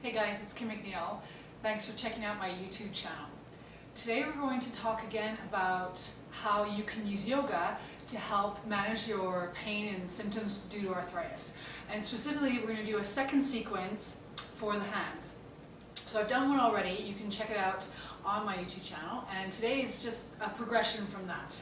Hey guys, it's McNeil. Thanks for checking out my YouTube channel. Today we're going to talk again about how you can use yoga to help manage your pain and symptoms due to arthritis. And specifically, we're going to do a second sequence for the hands. So I've done one already. You can check it out on my YouTube channel. And today is just a progression from that.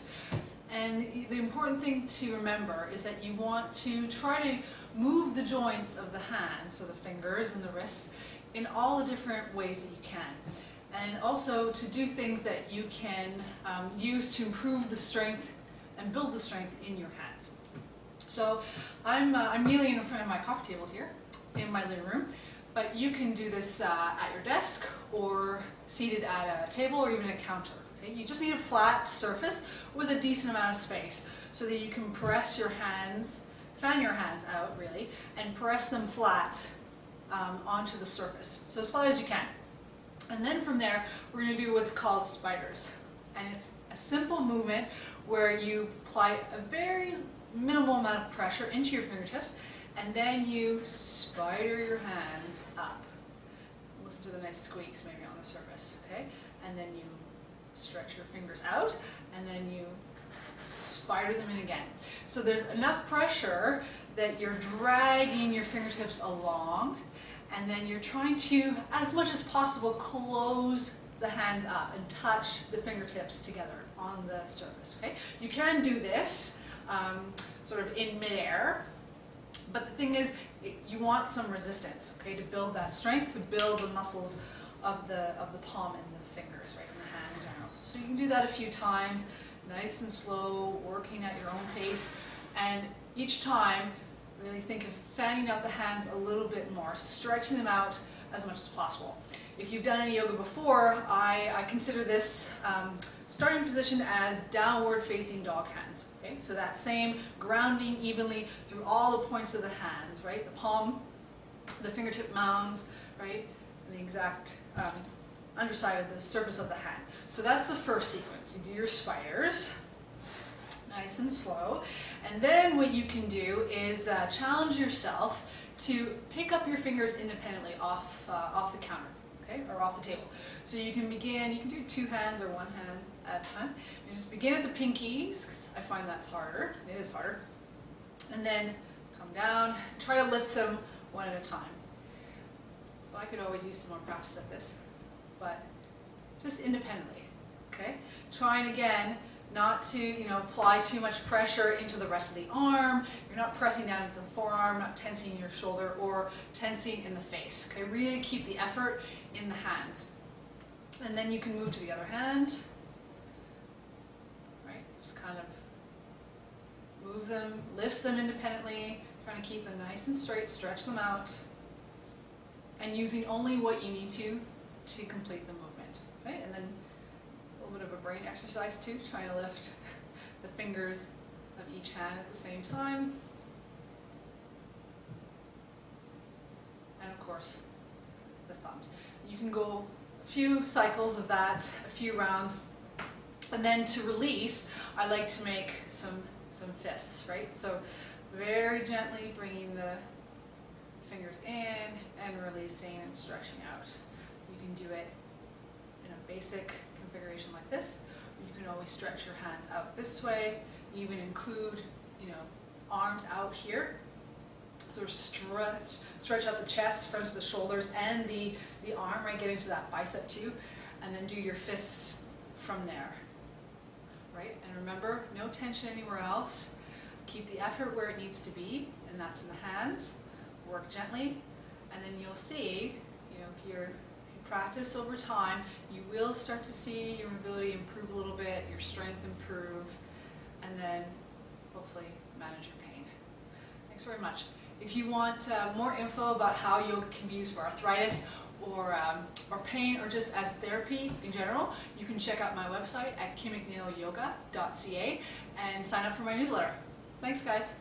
And the important thing to remember is that you want to try to move the joints of the hands, so the fingers and the wrists, in all the different ways that you can. And also to do things that you can use to improve the strength and build the strength in your hands. So I'm kneeling in front of my coffee table here in my living room, but you can do this at your desk or seated at a table or even a counter. Okay? You just need a flat surface with a decent amount of space so that you can press your hands, fan your hands out really, and press them flat onto the surface. So as flat as you can. And then from there, we're going to do what's called spiders. And it's a simple movement where you apply a very minimal amount of pressure into your fingertips, and then you spider your hands up. Listen to the nice squeaks maybe on the surface, okay? And then you stretch your fingers out, and then you spider them in again. So there's enough pressure that you're dragging your fingertips along, and then you're trying to, as much as possible, close the hands up and touch the fingertips together on the surface, okay? You can do this sort of in midair, but the thing is, you want some resistance, okay, to build that strength, to build the muscles of the palm and the fingers, right, and the hand in general. So you can do that a few times, nice and slow, working at your own pace, and each time, really think of fanning out the hands a little bit more, stretching them out as much as possible. If you've done any yoga before, I consider this starting position as downward facing dog hands. Okay? So that same grounding evenly through all the points of the hands, right? The palm, the fingertip mounds, right? And the exact underside of the surface of the hand. So that's the first sequence. You do your spiders. Nice and slow, and then what you can do is challenge yourself to pick up your fingers independently off the counter, okay, or off the table. So you can begin. You can do two hands or one hand at a time. You just begin at the pinkies, because I find that's harder. It is harder, and then come down. Try to lift them one at a time. So I could always use some more practice at this, but just independently, okay. Trying again. Not to, apply too much pressure into the rest of the arm. You're not pressing down into the forearm, not tensing your shoulder or tensing in the face. Okay, really keep the effort in the hands. And then you can move to the other hand. Right, just kind of move them, lift them independently, trying to keep them nice and straight, stretch them out, and using only what you need to complete the movement. Right, and then bit of a brain exercise too, trying to lift the fingers of each hand at the same time. And of course, the thumbs. You can go a few cycles of that, a few rounds, and then to release, I like to make some fists, right? So very gently bringing the fingers in and releasing and stretching out. You can do it in a basic configuration like this. You can always stretch your hands out this way. You even include, arms out here. So stretch out the chest, fronts of the shoulders, and the arm, right? Get into that bicep too, and then do your fists from there, right? And remember, no tension anywhere else. Keep the effort where it needs to be, and that's in the hands. Work gently, and then you'll see, if you practice over time, you will start to see your mobility improve a little bit, your strength improve, and then hopefully manage your pain. Thanks very much. If you want more info about how yoga can be used for arthritis or pain or just as therapy in general, you can check out my website at kimmcneilyoga.ca and sign up for my newsletter. Thanks guys.